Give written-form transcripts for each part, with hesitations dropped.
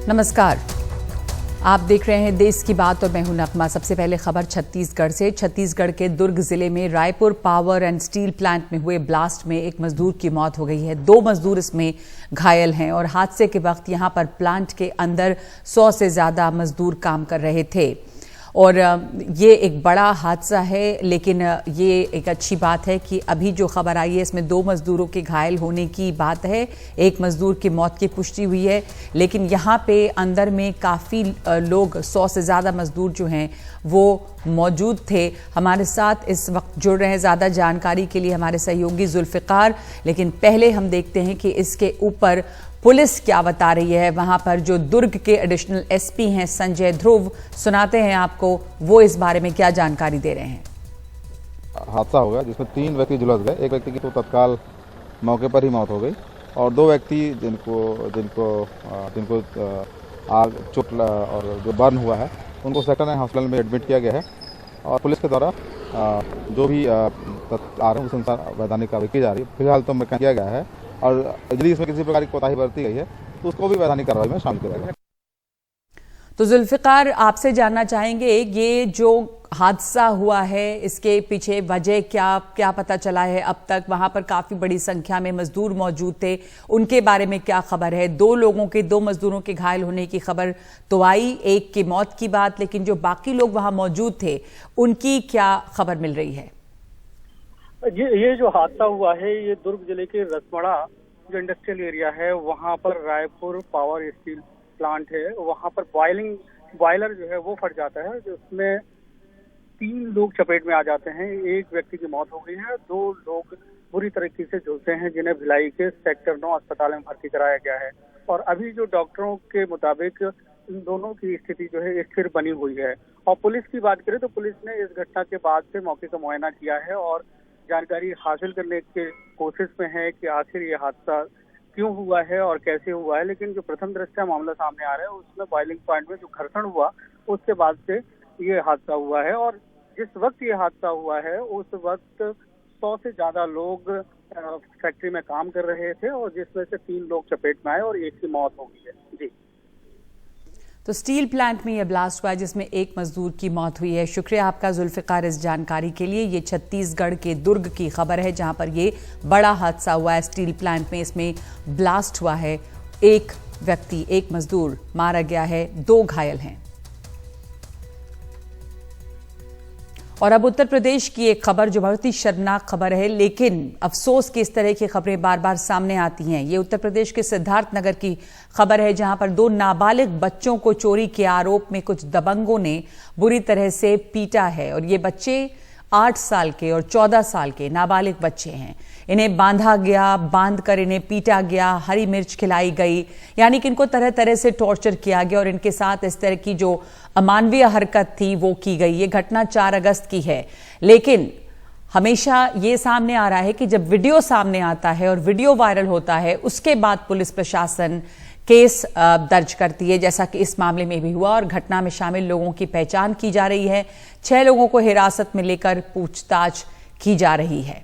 नमस्कार, आप देख रहे हैं देश की बात और मैं हूं नगमा। सबसे पहले खबर छत्तीसगढ़ से। छत्तीसगढ़ के दुर्ग जिले में Raipur power and steel plant में हुए ब्लास्ट में एक मजदूर की मौत हो गई है। 2 मजदूर इसमें घायल हैं और हादसे के वक्त यहां पर प्लांट के अंदर 100 से ज्यादा मजदूर काम कर रहे थे और ये एक बड़ा हादसा है। लेकिन ये एक अच्छी बात है कि अभी जो खबर आई है इसमें 2 मजदूरों के घायल होने की बात है। एक मजदूर की मौत की पुष्टि हुई है, लेकिन यहाँ पे अंदर में काफ़ी लोग 100 से ज़्यादा मजदूर जो हैं वो मौजूद थे। हमारे साथ इस वक्त जुड़ रहे हैं ज़्यादा जानकारी के लिए हमारे सहयोगी जुल्फ़िकार। लेकिन पहले हम देखते हैं कि इसके ऊपर पुलिस क्या बता रही है। वहां पर जो दुर्ग के एडिशनल एसपी हैं संजय ध्रुव, सुनाते हैं आपको वो इस बारे में क्या जानकारी दे रहे हैं। हादसा हो गया जिसमें 3 व्यक्ति झुलस गए। एक व्यक्ति की तो तत्काल मौके पर ही मौत हो गई और 2 व्यक्ति जिनको आग चोट और जो बर्न हुआ है उनको सेक्टर 9 हॉस्पिटल में एडमिट किया गया है और पुलिस के द्वारा जो भी आ रहे हैं उस अनुसार वैधानिक कार्रवाई की जा रही है। फिलहाल तो किया गया है और यदि इसमें किसी प्रकार की कोताही बरती गई है तो उसको भी वैधानिक कार्रवाई में शामिल किया जाएगा। तो जुल्फ़िकार, आपसे जानना चाहेंगे ये जो हादसा हुआ है इसके पीछे वजह क्या पता चला है अब तक? वहां पर काफी बड़ी संख्या में मजदूर मौजूद थे, उनके बारे में क्या खबर है? 2 मजदूरों के घायल होने की खबर तो आई, एक की मौत की बात, लेकिन जो बाकी लोग वहां मौजूद थे उनकी क्या खबर मिल रही है? ये जो हादसा हुआ है ये दुर्ग जिले के रसमड़ा जो इंडस्ट्रियल एरिया है वहाँ पर रायपुर पावर स्टील प्लांट है, वहाँ पर बॉयलर जो है वो फट जाता है जिसमें 3 लोग चपेट में आ जाते हैं। एक व्यक्ति की मौत हो गई है, 2 लोग बुरी तरीके से झुलसे हैं जिन्हें भिलाई के सेक्टर 9 अस्पताल में भर्ती कराया गया है और अभी जो डॉक्टरों के मुताबिक इन दोनों की स्थिति जो है स्थिर बनी हुई है। और पुलिस की बात करें तो पुलिस ने इस घटना के बाद से मौके का मुआयना किया है और जानकारी हासिल करने की कोशिश में है कि आखिर ये हादसा क्यों हुआ है और कैसे हुआ है। लेकिन जो प्रथम दृष्टया मामला सामने आ रहा है उसमें बॉइलिंग पॉइंट में जो घर्षण हुआ उसके बाद से ये हादसा हुआ है और जिस वक्त ये हादसा हुआ है उस वक्त 100 से ज्यादा लोग फैक्ट्री में काम कर रहे थे और जिसमें से 3 लोग चपेट में आए और एक की मौत हो गई है। जी, तो स्टील प्लांट में यह ब्लास्ट हुआ जिसमें एक मजदूर की मौत हुई है। शुक्रिया आपका जुल्फ़िकार इस जानकारी के लिए। ये छत्तीसगढ़ के दुर्ग की खबर है जहां पर ये बड़ा हादसा हुआ है स्टील प्लांट में, इसमें ब्लास्ट हुआ है। एक व्यक्ति, एक मजदूर मारा गया है, 2 घायल हैं। और अब उत्तर प्रदेश की एक खबर जो बहुत ही शर्मनाक खबर है, लेकिन अफसोस कि इस तरह की खबरें बार बार सामने आती हैं। ये उत्तर प्रदेश के सिद्धार्थनगर की खबर है जहां पर 2 नाबालिग बच्चों को चोरी के आरोप में कुछ दबंगों ने बुरी तरह से पीटा है और ये बच्चे 8 साल के और 14 साल के नाबालिग बच्चे हैं। इन्हें बांधा गया, बांधकर इन्हें पीटा गया, हरी मिर्च खिलाई गई, यानी कि इनको तरह तरह से टॉर्चर किया गया और इनके साथ इस तरह की जो अमानवीय हरकत थी वो की गई। ये घटना 4 अगस्त की है, लेकिन हमेशा ये सामने आ रहा है कि जब वीडियो सामने आता है और वीडियो वायरल होता है उसके बाद पुलिस प्रशासन केस दर्ज करती है, जैसा कि इस मामले में भी हुआ और घटना में शामिल लोगों की पहचान की जा रही है। 6 लोगों को हिरासत में लेकर पूछताछ की जा रही है।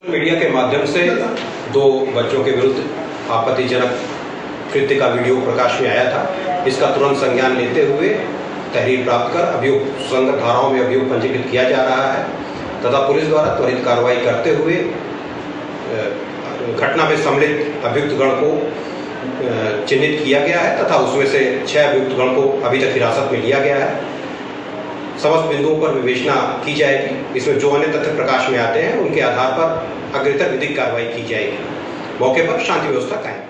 मीडिया के माध्यम से 2 बच्चों के विरुद्ध आपत्तिजनक कृत्य का वीडियो प्रकाश में आया था। इसका तुरंत संज्ञान लेते हुए तहरीर प्राप्त कर अभियोग सुसंगत धाराओं में अभियोग पंजीकृत किया जा रहा है तथा पुलिस द्वारा त्वरित कार्रवाई करते हुए घटना में सम्मिलित अभियुक्तगण को चिन्हित किया गया है तथा उसमें से 6 अभियुक्तगण को अभी तक हिरासत में लिया गया है। समस्त बिंदुओं पर विवेचना की जाएगी। इसमें जो अन्य तथ्य प्रकाश में आते हैं उनके आधार पर अग्रतर विधिक कार्रवाई की जाएगी। मौके पर शांति व्यवस्था कायम।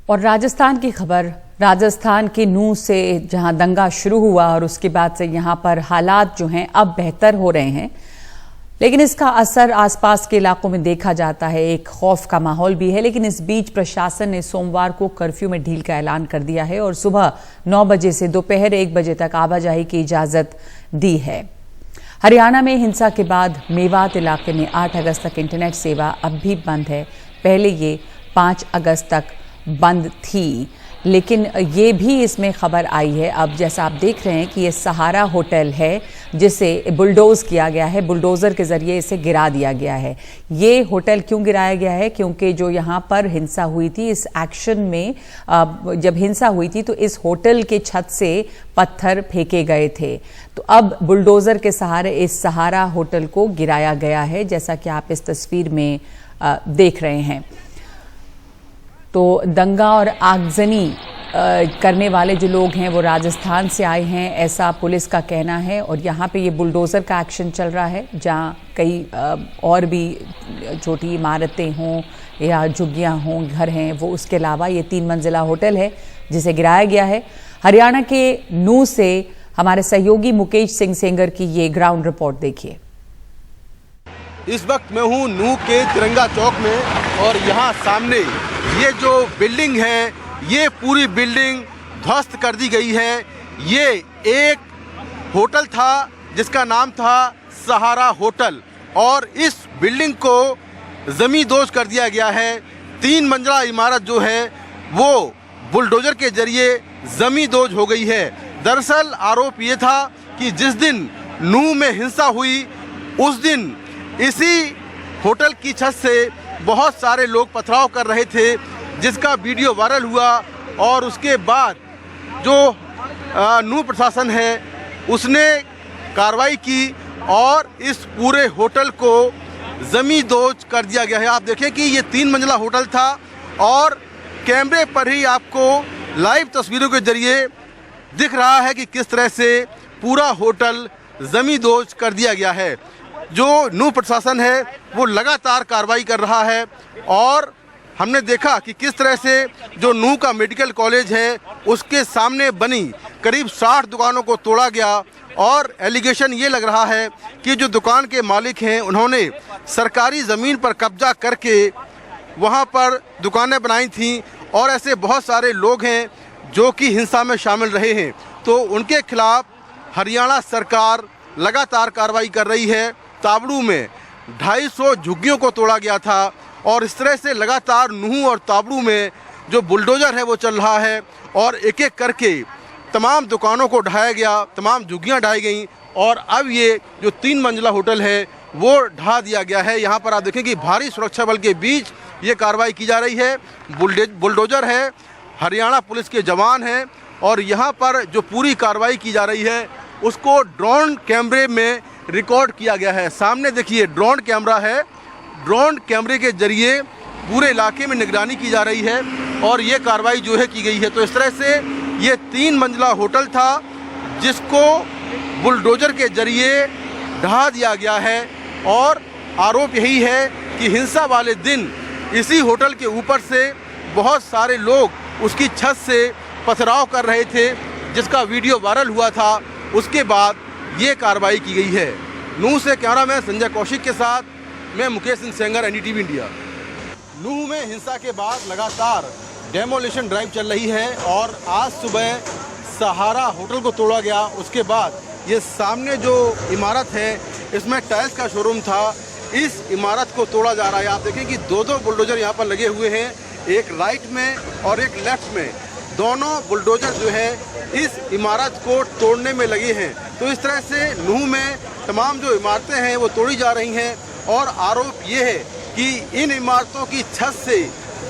और राजस्थान की खबर, राजस्थान के नूंह से जहां दंगा शुरू हुआ और उसके बाद से यहां पर हालात जो हैं अब बेहतर हो रहे हैं, लेकिन इसका असर आसपास के इलाकों में देखा जाता है। एक खौफ का माहौल भी है, लेकिन इस बीच प्रशासन ने सोमवार को कर्फ्यू में ढील का ऐलान कर दिया है और सुबह 9 बजे से दोपहर 1 बजे तक आवाजाही की इजाजत दी है। हरियाणा में हिंसा के बाद मेवात इलाके में 8 अगस्त तक इंटरनेट सेवा अब भी बंद है। पहले ये 5 अगस्त तक बंद थी। लेकिन ये भी इसमें खबर आई है, अब जैसा आप देख रहे हैं कि ये सहारा होटल है जिसे बुलडोज किया गया है, बुलडोज़र के ज़रिए इसे गिरा दिया गया है। ये होटल क्यों गिराया गया है? क्योंकि जो यहाँ पर हिंसा हुई थी, इस एक्शन में जब हिंसा हुई थी तो इस होटल के छत से पत्थर फेंके गए थे। तो अब बुलडोज़र के सहारे इस सहारा होटल को गिराया गया है, जैसा कि आप इस तस्वीर में देख रहे हैं। तो दंगा और आगजनी करने वाले जो लोग हैं वो राजस्थान से आए हैं, ऐसा पुलिस का कहना है। और यहाँ पे ये बुलडोज़र का एक्शन चल रहा है, जहाँ कई और भी छोटी इमारतें हों या झुग्गियाँ हों, घर हैं, वो उसके अलावा ये 3 मंजिला होटल है जिसे गिराया गया है। हरियाणा के नूह से हमारे सहयोगी मुकेश सिंह सेंगर की ये ग्राउंड रिपोर्ट देखिए। इस वक्त मैं हूँ नूह के तिरंगा चौक में और यहाँ सामने ये जो बिल्डिंग है, ये पूरी बिल्डिंग ध्वस्त कर दी गई है। ये एक होटल था जिसका नाम था सहारा होटल और इस बिल्डिंग को ज़मींदोज़ कर दिया गया है। 3 मंजिला इमारत जो है वो बुलडोज़र के जरिए ज़मींदोज़ हो गई है। दरअसल आरोप ये था कि जिस दिन नूह में हिंसा हुई उस दिन इसी होटल की छत से बहुत सारे लोग पथराव कर रहे थे, जिसका वीडियो वायरल हुआ और उसके बाद जो नूह प्रशासन है उसने कार्रवाई की और इस पूरे होटल को ज़मींदोज़ कर दिया गया है। आप देखें कि ये 3 मंजिला होटल था और कैमरे पर ही आपको लाइव तस्वीरों के जरिए दिख रहा है कि किस तरह से पूरा होटल ज़मींदोज़ कर दिया गया है। जो नूह प्रशासन है वो लगातार कार्रवाई कर रहा है और हमने देखा कि किस तरह से जो नूह का मेडिकल कॉलेज है उसके सामने बनी करीब 60 दुकानों को तोड़ा गया और एलिगेशन ये लग रहा है कि जो दुकान के मालिक हैं उन्होंने सरकारी ज़मीन पर कब्जा करके वहाँ पर दुकानें बनाई थीं और ऐसे बहुत सारे लोग हैं जो कि हिंसा में शामिल रहे हैं। तो उनके खिलाफ हरियाणा सरकार लगातार कार्रवाई कर रही है। ताबड़ू में 250 झुग्गियों को तोड़ा गया था और इस तरह से लगातार नूह और ताबड़ू में जो बुलडोज़र है वो चल रहा है और एक एक करके तमाम दुकानों को ढाया गया, तमाम झुग्गियां ढाई गई और अब ये जो 3 मंजिला होटल है वो ढा दिया गया है। यहाँ पर आप देखें कि भारी सुरक्षा बल के बीच ये कार्रवाई की जा रही है। बुलडोज़र है, हरियाणा पुलिस के जवान हैं और यहाँ पर जो पूरी कार्रवाई की जा रही है उसको ड्रोन कैमरे में रिकॉर्ड किया गया है। सामने देखिए ड्रोन कैमरा है, ड्रोन कैमरे के जरिए पूरे इलाके में निगरानी की जा रही है और ये कार्रवाई जो है की गई है। तो इस तरह से ये 3 मंजिला होटल था जिसको बुलडोज़र के जरिए ढहा दिया गया है और आरोप यही है कि हिंसा वाले दिन इसी होटल के ऊपर से बहुत सारे लोग उसकी छत से पथराव कर रहे थे, जिसका वीडियो वायरल हुआ था। उसके बाद ये कार्रवाई की गई है। नूह से कैमरामैन संजय कौशिक के साथ मैं मुकेश सिंह सेंगर, एनडीटीवी इंडिया। नूह में हिंसा के बाद लगातार डेमोलिशन ड्राइव चल रही है और आज सुबह सहारा होटल को तोड़ा गया। उसके बाद ये सामने जो इमारत है इसमें टाइल्स का शोरूम था, इस इमारत को तोड़ा जा रहा है। आप देखें कि 2 बुलडोज़र यहाँ पर लगे हुए हैं, एक राइट में और एक लेफ्ट में। दोनों बुलडोज़र जो है इस इमारत को तोड़ने में लगे हैं। तो इस तरह से नूह में तमाम जो इमारतें हैं वो तोड़ी जा रही हैं और आरोप ये है कि इन इमारतों की छत से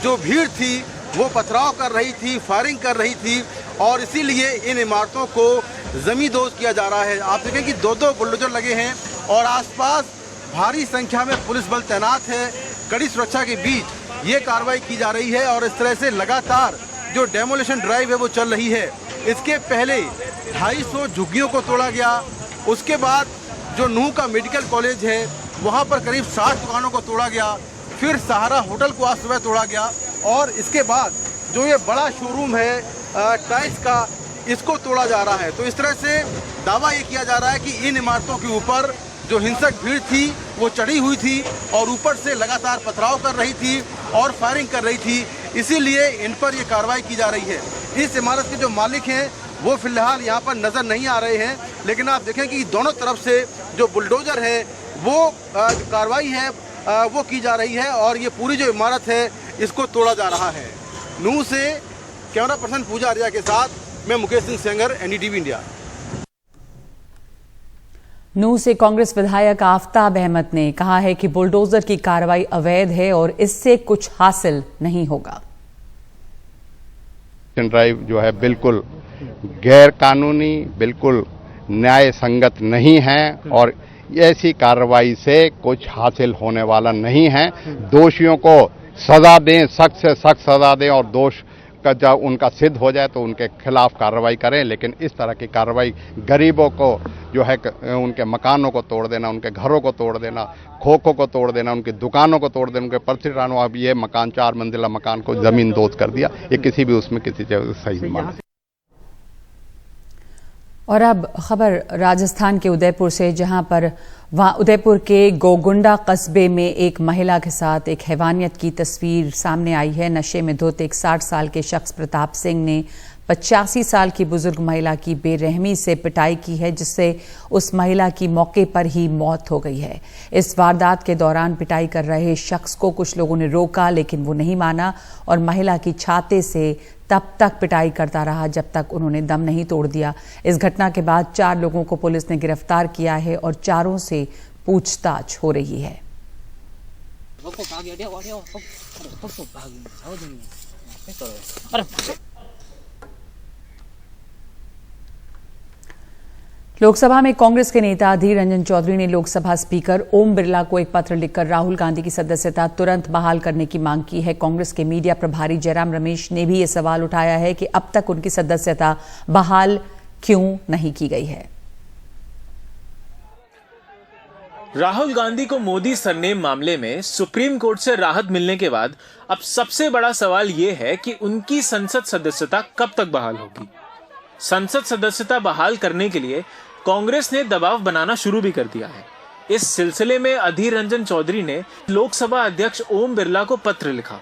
जो भीड़ थी वो पथराव कर रही थी, फायरिंग कर रही थी और इसीलिए इन इमारतों को ज़मींदोज़ किया जा रहा है। आप देखें कि 2 बुलडोज़र लगे हैं और आसपास भारी संख्या में पुलिस बल तैनात है। कड़ी सुरक्षा के बीच ये कार्रवाई की जा रही है और इस तरह से लगातार जो डेमोलिशन ड्राइव है वो चल रही है। इसके पहले 250 झुग्गियों को तोड़ा गया। उसके बाद जो नूह का मेडिकल कॉलेज है वहाँ पर करीब 60 दुकानों को तोड़ा गया। फिर सहारा होटल को आज सुबह तोड़ा गया और इसके बाद जो ये बड़ा शोरूम है टाइल्स का, इसको तोड़ा जा रहा है। तो इस तरह से दावा ये किया जा रहा है कि इन इमारतों के ऊपर जो हिंसक भीड़ थी वो चढ़ी हुई थी और ऊपर से लगातार पथराव कर रही थी और फायरिंग कर रही थी, इसीलिए इन पर ये कार्रवाई की जा रही है। इस इमारत के जो मालिक हैं वो फिलहाल यहाँ पर नज़र नहीं आ रहे हैं, लेकिन आप देखें कि दोनों तरफ से जो बुलडोज़र है वो कार्रवाई है वो की जा रही है और ये पूरी जो इमारत है इसको तोड़ा जा रहा है। नूह से कैमरा पर्सन पूजा आर्या के साथ मैं मुकेश सिंह सेंगर, एनडीटीवी इंडिया। नूंह से कांग्रेस विधायक आफताब अहमद ने कहा है कि बुलडोजर की कार्रवाई अवैध है और इससे कुछ हासिल नहीं होगा। ड्राइव जो है बिल्कुल गैर कानूनी, बिल्कुल न्याय संगत नहीं है और ऐसी कार्रवाई से कुछ हासिल होने वाला नहीं है। दोषियों को सजा दें, सख्त से सख्त सजा दें और दोष का जब उनका सिद्ध हो जाए तो उनके खिलाफ कार्रवाई करें। लेकिन इस तरह की कार्रवाई गरीबों को जो है उनके मकानों को तोड़ देना, उनके घरों को तोड़ देना, खोखों को तोड़ देना, उनकी दुकानों को तोड़ देना, उनके प्रतिष्ठानों, अब ये मकान 4 मंजिला मकान को जमीन दोज कर दिया, ये किसी भी उसमें किसी जगह सही नहीं माना। और अब खबर राजस्थान के उदयपुर से, जहां पर वहां उदयपुर के गोगुंडा कस्बे में एक महिला के साथ एक हैवानियत की तस्वीर सामने आई है। नशे में धुत एक 60 साल के शख्स प्रताप सिंह ने 85 साल की बुजुर्ग महिला की बेरहमी से पिटाई की है, जिससे उस महिला की मौके पर ही मौत हो गई है। इस वारदात के दौरान पिटाई कर रहे शख्स को कुछ लोगों ने रोका, लेकिन वो नहीं माना और महिला की छाती से तब तक पिटाई करता रहा जब तक उन्होंने दम नहीं तोड़ दिया। इस घटना के बाद 4 लोगों को पुलिस ने गिरफ्तार किया है और चारों से पूछताछ हो रही है। लोकसभा में कांग्रेस के नेता अधीर रंजन चौधरी ने लोकसभा स्पीकर ओम बिरला को एक पत्र लिखकर राहुल गांधी की सदस्यता तुरंत बहाल करने की मांग की है। कांग्रेस के मीडिया प्रभारी जयराम रमेश ने भी ये सवाल उठाया है कि अब तक उनकी सदस्यता बहाल क्यों नहीं की गई है। राहुल गांधी को मोदी सरनेम मामले में सुप्रीम कोर्ट से राहत मिलने के बाद अब सबसे बड़ा सवाल ये है कि उनकी संसद सदस्यता कब तक बहाल होगी। संसद सदस्यता बहाल करने के लिए कांग्रेस ने दबाव बनाना शुरू भी कर दिया है। इस सिलसिले में अधीर रंजन चौधरी ने लोकसभा अध्यक्ष ओम बिरला को पत्र लिखा।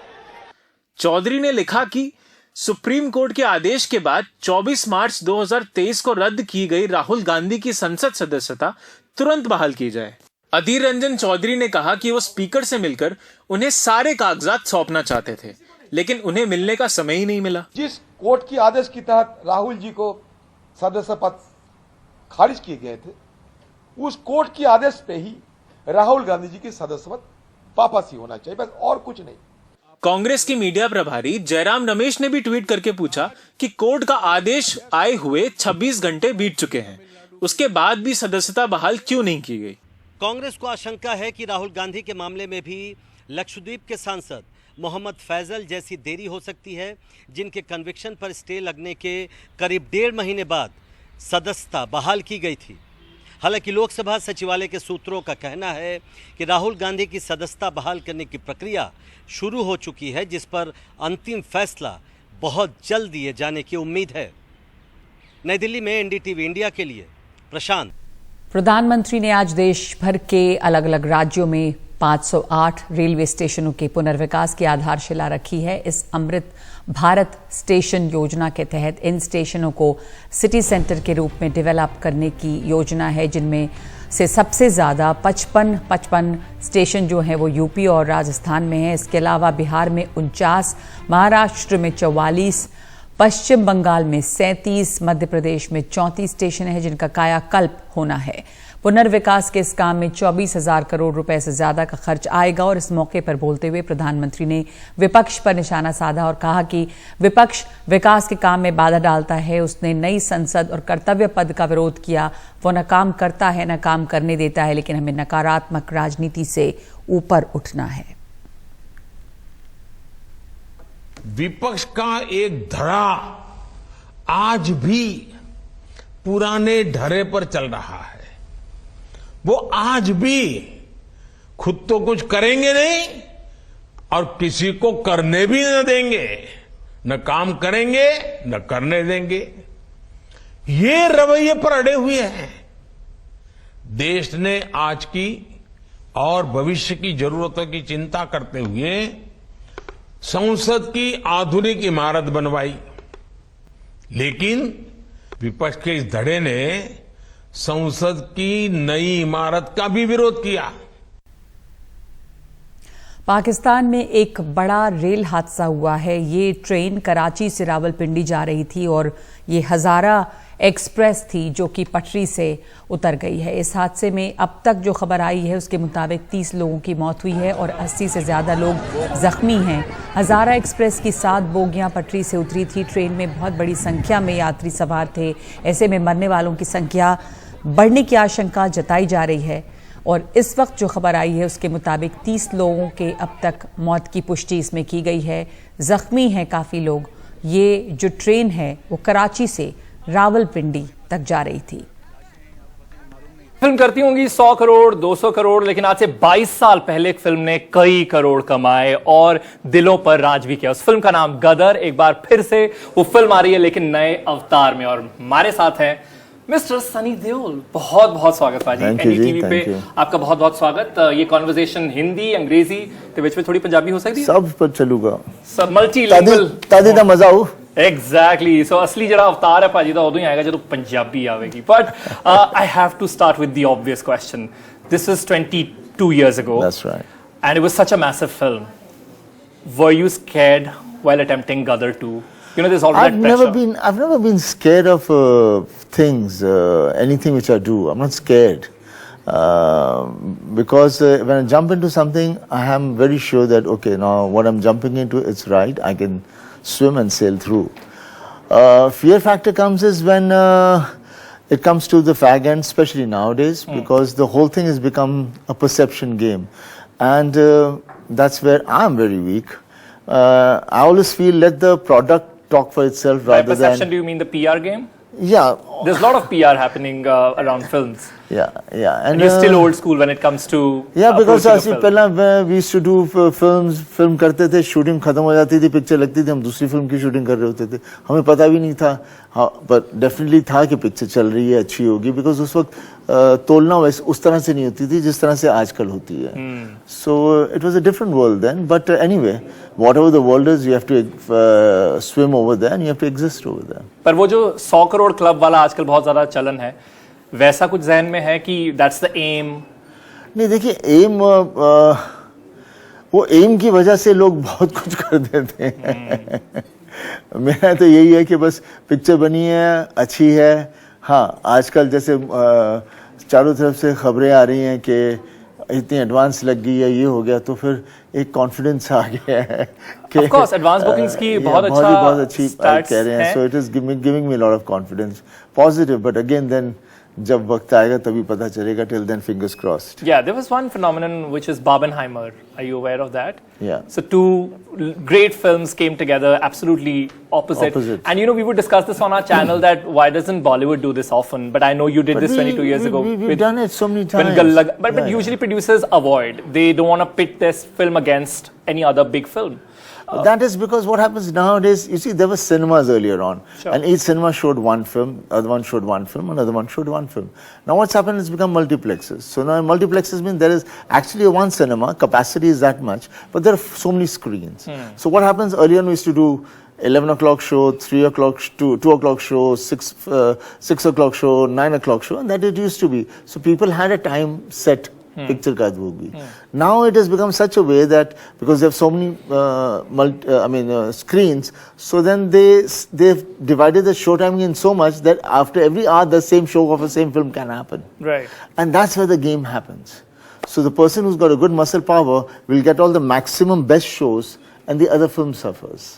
चौधरी ने लिखा कि सुप्रीम कोर्ट के आदेश के बाद 24 मार्च 2023 को रद्द की गई राहुल गांधी की संसद सदस्यता तुरंत बहाल की जाए। अधीर रंजन चौधरी ने कहा कि वो स्पीकर से मिलकर उन्हें सारे कागजात सौंपना चाहते थे, लेकिन उन्हें मिलने का समय ही नहीं मिला। जिस कोर्ट के आदेश के तहत राहुल जी को सदस्य पद खारिज किए गए थे, उस कोर्ट के आदेश पे ही राहुल गांधी जी की सदस्य पद वापस ही होना चाहिए, बस और कुछ नहीं। कांग्रेस के मीडिया प्रभारी जयराम रमेश ने भी ट्वीट करके पूछा कि कोर्ट का आदेश आए हुए 26 घंटे बीत चुके हैं, उसके बाद भी सदस्यता बहाल क्यों नहीं की गई। कांग्रेस को आशंका है कि राहुल गांधी के मामले में भी लक्षद्वीप के सांसद मोहम्मद फैजल जैसी देरी हो सकती है, जिनके कन्विक्शन पर स्टे लगने के करीब 1.5 महीने बाद सदस्यता बहाल की गई थी। हालांकि लोकसभा सचिवालय के सूत्रों का कहना है कि राहुल गांधी की सदस्यता बहाल करने की प्रक्रिया शुरू हो चुकी है, जिस पर अंतिम फैसला बहुत जल्द दिए जाने की उम्मीद है। नई दिल्ली में एनडीटीवी इंडिया के लिए प्रशांत। प्रधानमंत्री ने आज देश भर के अलग अलग राज्यों में 508 रेलवे स्टेशनों के पुनर्विकास की आधारशिला रखी है। इस अमृत भारत स्टेशन योजना के तहत इन स्टेशनों को सिटी सेंटर के रूप में डेवलप करने की योजना है, जिनमें से सबसे ज़्यादा 55 स्टेशन जो हैं वो यूपी और राजस्थान में हैं। इसके अलावा बिहार में 49, महाराष्ट्र में 44, पश्चिम बंगाल में 37, मध्य प्रदेश में 34 स्टेशन हैं जिनका कायाकल्प होना है। पुनर्विकास के इस काम में 24,000 करोड़ रुपए से ज्यादा का खर्च आएगा। और इस मौके पर बोलते हुए प्रधानमंत्री ने विपक्ष पर निशाना साधा और कहा कि विपक्ष विकास के काम में बाधा डालता है। उसने नई संसद और कर्तव्य पद का विरोध किया। वो न काम करता है न काम करने देता है, लेकिन हमें नकारात्मक राजनीति से ऊपर उठना है। विपक्ष का एक धड़ा आज भी पुराने ढरे पर चल रहा है। वो आज भी खुद तो कुछ करेंगे नहीं और किसी को करने भी न देंगे, न काम करेंगे न करने देंगे। ये रवैये पर अड़े हुए हैं। देश ने आज की और भविष्य की जरूरतों की चिंता करते हुए संसद की आधुनिक इमारत बनवाई, लेकिन विपक्ष के इस धड़े ने संसद की नई इमारत का भी विरोध किया। पाकिस्तान में एक बड़ा रेल हादसा हुआ है। ये ट्रेन कराची से रावलपिंडी जा रही थी और ये हज़ारा एक्सप्रेस थी जो कि पटरी से उतर गई है। इस हादसे में अब तक जो खबर आई है उसके मुताबिक 30 लोगों की मौत हुई है और 80 से ज़्यादा लोग ज़ख्मी हैं। हज़ारा एक्सप्रेस की 7 बोगियां पटरी से उतरी थी। ट्रेन में बहुत बड़ी संख्या में यात्री सवार थे। ऐसे में मरने वालों की संख्या बढ़ने की आशंका जताई जा रही है और इस वक्त जो खबर आई है उसके मुताबिक 30 लोगों के अब तक मौत की पुष्टि इसमें की गई है। ज़ख्मी हैं काफ़ी लोग। ये जो ट्रेन है वो कराची से रावलपिंडी तक जा रही थी। फिल्म करती होंगी 100 करोड़ 200 करोड़, लेकिन आज से 22 साल पहले एक फिल्म ने कई करोड़ कमाए और दिलों पर राज भी किया। उस फिल्म का नाम गदर। एक बार फिर से वो फिल्म आ रही है लेकिन नए अवतार में, और हमारे साथ हैं मिस्टर सनी देओल। बहुत बहुत स्वागत भाजी एनडीटीवी पे, आपका बहुत बहुत स्वागत। ये कॉन्वर्सेशन हिंदी अंग्रेजी ते विच में थोड़ी पंजाबी हो सकती है? सब पर चलूगा, सब मल्टीलिंगुअल तादी दा मजा आऊ। एग्जैक्टली। सो असली जरा अवतार है भाजी दा उदों ही आएगा जदों पंजाबी आवेगी। But I have to start with the obvious question. This was 22 years ago. That's right. And it was such a massive film. Were you scared while attempting Gadar 2? You know, there's all that pressure. I've never been scared of things, anything which I do. I'm not scared. Because when I jump into something, I am very sure that, okay, now what I'm jumping into, it's right. I can swim and sail through. Fear factor comes is when it comes to the fag end, especially nowadays, because the whole thing has become a perception game. And that's where I'm very weak. I always feel let the product talk for itself rather than... By perception, do you mean the PR game? Yeah. There's a lot of PR happening around films. Yeah. And you're still old school when it comes to... Yeah, because पहला we used to do films, film करते थे, shooting खत्म हो जाती थी, picture लगती थी, हम दूसरी फिल्म की shooting कर रहे होते थे, हमें पता भी नहीं था, but definitely था कि picture चल रही है, अच्छी होगी, because उस वक्त तोलना वैसे उस तरह से नहीं होती थी जिस तरह से आजकल होती है. So it was a different world then, but anyway, whatever the world is, you have to swim over there and you have to exist over there. पर वो जो 100 करोड़ क्लब वाला आजकल बहुत ज्यादा चलन है, वैसा कुछ जहन में है कि that's the aim? नहीं, देखिए एम वो एम की वजह से लोग बहुत कुछ कर देते हैं. मेरा तो यही है कि बस पिक्चर बनी है, अच्छी है. हाँ, आजकल जैसे चारों तरफ से खबरें आ रही हैं कि इतनी एडवांस लग गई है, ये हो गया, तो फिर एक कॉन्फिडेंस आ गया है कि ऑफ कोर्स एडवांस बुकिंग्स की बहुत अच्छी कह रहे हैं. So it is giving me lot of confidence, positive. But again then जब वक्त आएगा तभी पता चलेगा. Till then, fingers crossed. Yeah, there was one phenomenon which is Barbenheimer. Are you aware of that? Yeah. So 2 great films came together, absolutely opposite. And you know, we would discuss this on our channel that why doesn't Bollywood do this often? But I know you did this 22 years ago. We've done it so many times. But usually producers avoid. They don't want to pit this film against any other big film. That is because what happens nowadays, you see, there were cinemas earlier on, and each cinema showed one film, other one showed one film, another one showed one film. Now what's happened is become multiplexes. So now multiplexes mean there is actually one cinema, capacity is that much, but there are so many screens. So what happens, earlier we used to do 11 o'clock show, 3 o'clock, 2 o'clock show, 6 o'clock show, 9 o'clock show, and that it used to be. So people had a time set. Picture ka movie. Now it has become such a way that because they have so many screens, so then they've divided the show timing in so much that after every hour the same show of the same film can happen. Right. And that's where the game happens. So the person who's got a good muscle power will get all the maximum best shows, and the other film suffers.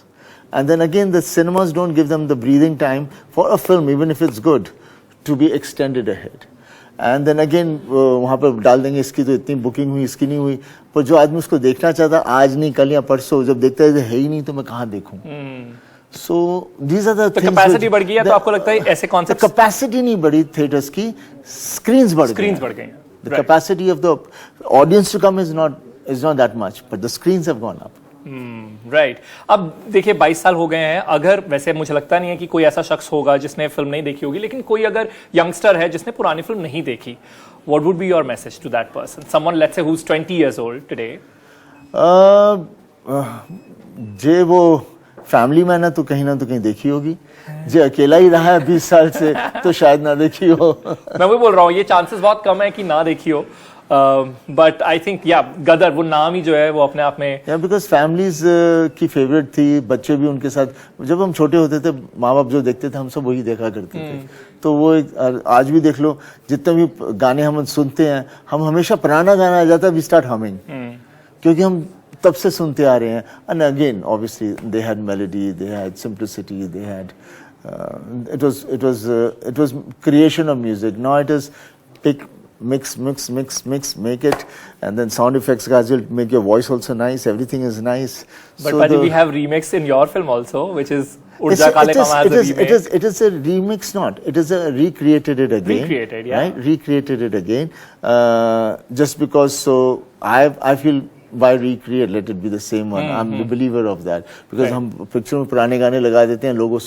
And then again, the cinemas don't give them the breathing time for a film, even if it's good, to be extended ahead. And then again वहाँ पर डाल देंगे इसकी तो इतनी booking हुई, इसकी नहीं हुई, पर जो आदमी उसको देखना चाहता आज नहीं कल या परसों, जब देखता है ही नहीं तो मैं कहाँ देखूं. So these are the things. Capacity बढ़ गई है तो आपको लगता है ऐसे कॉन्सेप्ट? कैपेसिटी नहीं बढ़ी थिएटर्स की, स्क्रीन्स बढ़ गई. The capacity of the audience to come is not that much, but the screens have gone up. Right. अब देखिए 22 साल हो गए हैं. अगर वैसे मुझे लगता नहीं है कि कोई ऐसा शख्स होगा जिसने फिल्म नहीं देखी होगी, लेकिन कोई अगर यंगस्टर है जिसने पुरानी फिल्म नहीं देखी, what would be your message to that person? Someone let's say who's 20 years old today. जे वो फैमिली मैन है तो कहीं ना कहीं देखी होगी. जे अकेला ही रहा है 20 साल से तो शायद ना देखी हो. मैं वही बोल रहा हूँ, ये चांसेस बहुत कम है कि ना देखी हो. बट आई थिंक गदर वो नाम ही जो है वो अपने आप में बिकॉज फैमिलीज की फेवरेट थी, बच्चे भी उनके साथ, जब हम छोटे होते थे माँ बाप जो देखते थे हम सब वही देखा करते थे, तो वो आज भी देख लो जितने भी गाने हम सुनते हैं, हम हमेशा पुराना गाना आ जाता है वी स्टार्ट हमिंग, क्योंकि हम तब से सुनते आ रहे हैं. And again obviously they had melody, they had simplicity, they had it was creation of music. Now it is pick, mix, make it, and then sound effects guys will make your voice also nice. Everything is nice. But so we have remix in your film also, which is Urja Kale Kama as a remake. It is a remix, not. It is a recreated it again. Recreated, yeah. Right? Recreated it again. Just because, so I feel. Why recreate? Let it be the same one. I'm the believer of that because हम picture में पुराने गाने लगा देते हैं, लोगों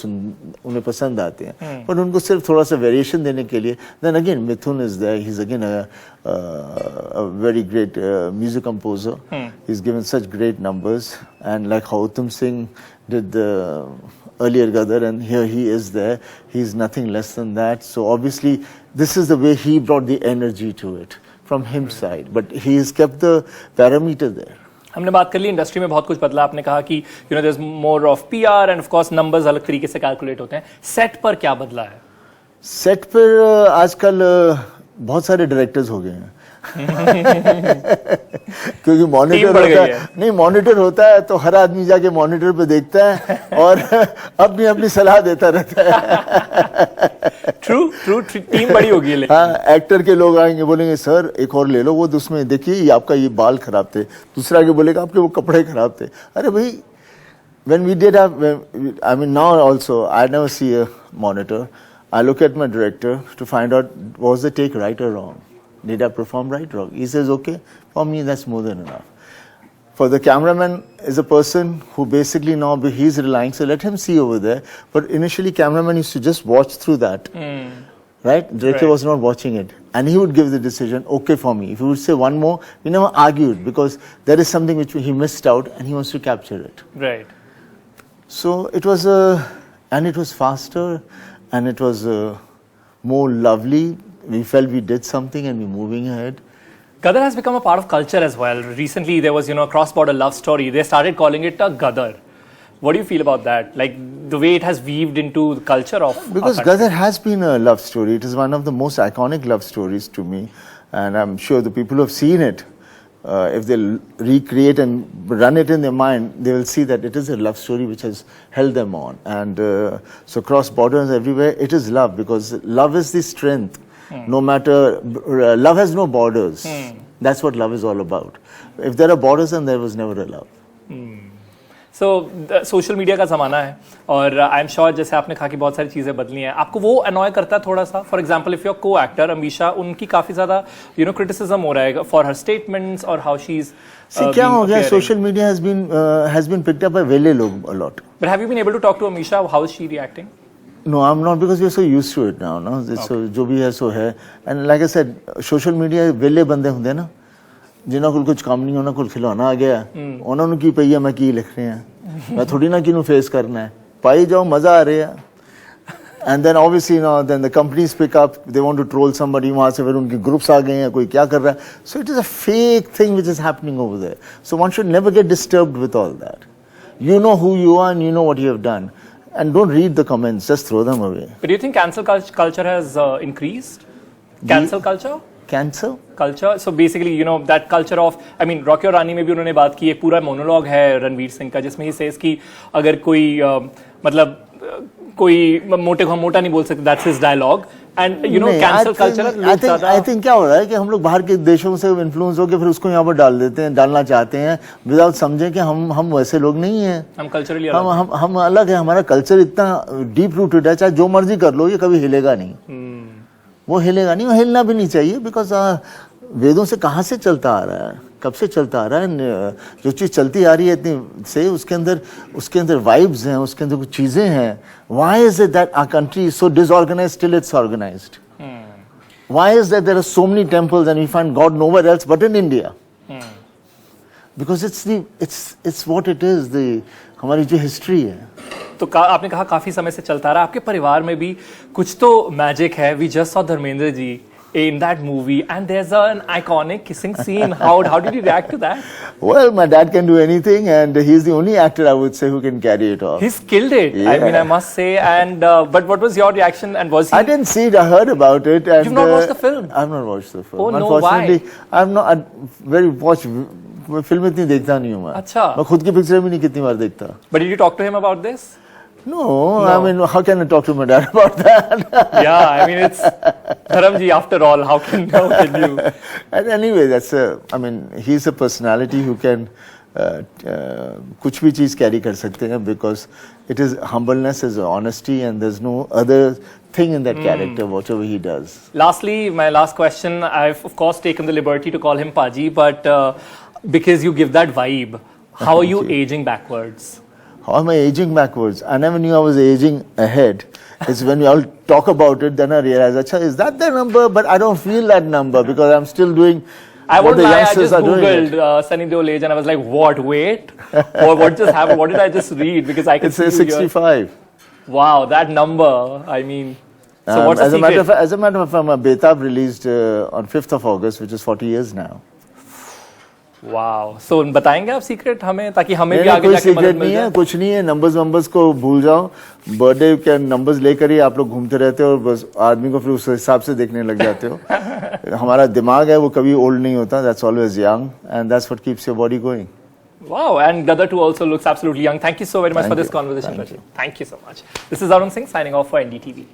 उन्हें पसंद आते हैं, पर उनको सिर्फ थोड़ा सा वेरिएशन देने के लिए. Then again, Mithun is there. He's again a very great music composer. He's given such great numbers, and like how Uttam Singh did the earlier Gadar, and here he is there. He's nothing less than that. So obviously, this is the way he brought the energy to it. From him side, but he has kept the parameter there. हमने बात कर ली industry में बहुत कुछ बदला. आपने कहा कि you know there is more of PR and of course numbers अलग तरीके से कैलकुलेट होते हैं. सेट पर क्या बदला है? सेट पर आजकल बहुत सारे डायरेक्टर्स हो गए हैं. क्योंकि मॉनिटर होता है, नहीं मॉनिटर होता है तो हर आदमी जाके मॉनिटर पे देखता है और अपनी अपनी सलाह देता रहता है. ट्रू टीम बड़ी होगी. हाँ, एक्टर के लोग आएंगे बोलेंगे सर एक और ले लो, वो उसमें देखिए ये आपका ये बाल खराब थे, दूसरा आगे बोलेगा आपके वो कपड़े खराब थे. अरे भाई, when we did I mean now also I never see a monitor. I look at my director to find out was the take right or wrong. Did I perform right or wrong? He says okay. For me that's more than enough. For the cameraman is a person who basically now he's relying, so let him see over there. But initially cameraman used to just watch through that. Right? Director was not watching it. And he would give the decision, okay for me. If he would say one more, we never argued because there is something which he missed out and he wants to capture it. Right. So it was and it was faster and it was more lovely. We felt we did something and we're moving ahead. Gadar has become a part of culture as well. Recently there was, a cross-border love story. They started calling it a Gadar. What do you feel about that? Like the way it has weaved into the culture of... Because Gadar has been a love story. It is one of the most iconic love stories to me. And I'm sure the people who have seen it, if they recreate and run it in their mind, they will see that it is a love story which has held them on. And so cross borders everywhere, it is love because love is the strength. No matter, love has no borders. That's what love is all about. If there are borders, then there was never a love. So, social media का ज़माना है और I am sure जैसे आपने कहा कि बहुत सारी चीज़ें बदली हैं, आपको वो अनॉय करता है थोड़ा सा? फॉर एग्जांपल इफ योर को एक्टर अमीशा, उनकी काफ़ी ज़्यादा क्रिटिसिज्म हो रहा है फॉर हर स्टेटमेंट्स और हाउ शी इज. क्या हो गया, social media has been picked up by वेले लोग a lot. But have you been able to talk to Amisha? How is she reacting? No, I'm not because we're so used to it now. No, so जो भी है सो है. And like I said, social media वेले बंदे होंगे ना, जिन्हों को कुछ काम नहीं होना, कुछ खिलौना आ गया, उन्होंने की पई है मैं की लिख रहे हैं, मैं थोड़ी ना किन्हों फेस करना है, पाई जाओ मजा आ रहा है. And then obviously then the companies pick up, they want to troll somebody, वहाँ से फिर उनकी groups आ गए हैं, कोई क्या कर रहा है. So it is a fake thing which is happening over there. So one should never get disturbed with all that. You know who you are and you know what you have done. And don't read the comments, just throw them away. But do you think cancel culture has increased? Cancel culture? Cancel? Culture. So basically, that culture of, I mean, Rocky और रानी में भी उन्होंने बात की, एक पूरा monologue है रणवीर सिंह का जिसमें ही सेज कि अगर कोई मतलब कोई मोटे को मोटा नहीं बोल सकते, that's his dialogue. And cancel culture. I think क्या हो रहा है कि हम लोग बाहर के देशों से इन्फ्लुएंस होकर फिर उसको यहाँ पर डाल देते हैं, डालना चाहते हैं विदाउट समझे कि हम वैसे लोग नहीं हैं. हम कल्चरली हम अलग है. हमारा कल्चर इतना डीप रूटेड है, चाहे जो मर्जी कर लो ये कभी हिलेगा नहीं. वो हिलेगा नहीं, वो हिलना भी नहीं चाहिए. बिकॉज वेदों से कहाँ से चलता आ रहा है, कब से चलता आ रहा है. जो चीज़ चलती आ रही है इतनी से उसके अंदर वाइब्स हैं, उसके अंदर कुछ चीज़ें हैं. Why is it that our country is so disorganized till it's organized? Why is that there are so many temples and we find God nowhere else but in India? Because it's what it is, हमारी जो history है. तो आपने कहा काफी समय से चलता रहा. आपके परिवार में भी कुछ तो मैजिक है. We just saw Dharmendra ji in that movie, and there's an iconic kissing scene. How did you react to that? Well, my dad can do anything, and he's the only actor I would say who can carry it off. He's killed it. I mean, I must say. And but what was your reaction? And was he? I didn't see it. I heard about it. And, You've not watched the film? I've not watched the film. Oh no, Unfortunately, why? I'm not very watch. मैं film इतनी देखता नहीं हूँ मैं। अच्छा। मैं खुद की पिक्चर भी नहीं कितनी बार देखता। But did you talk to him about this? No, I mean, how can I talk to my dad about that? Yeah, I mean, it's Dharamji. After all, how can you? And anyway, I mean, he's a personality who can कुछ भी चीज carry कर सकते हैं because it is humbleness, is honesty, and there's no other thing in that character, whatever he does. Lastly, my last question. I've of course taken the liberty to call him Paji, but because you give that vibe, how are you aging backwards? How am I aging backwards? I never knew I was aging ahead. It's when we all talk about it, then I realize, Achha, is that the number? But I don't feel that number because I'm still doing I what won't the lie, I youngsters just are doing. Googled Sunny Deol age and I was like, what, wait? Or what just happened? What did I just read? Because I can It says 65. Wow, that number, I mean. So what's the secret? As a matter of fact, my Betab released on 5th of August, which is 40 years now. Wow. So बताएंगे आप secret हमें ताकि हमें भी नहीं, आगे कोई जाके मदद सीक्रेट मिल नहीं है, जाए? कुछ नहीं है, नंबर्स को भूल जाओ, बर्थडे के नंबर्स लेकर ही आप लोग घूमते रहते हो और बस आदमी को फिर उस हिसाब से देखने लग जाते हो। हमारा दिमाग है वो कभी ओल्ड नहीं होता, that's always young and that's what keeps your body going. Wow, and Gadar too also looks absolutely young. Thank you so very much for this conversation. Thank you so much. This is Arun Singh signing off for NDTV.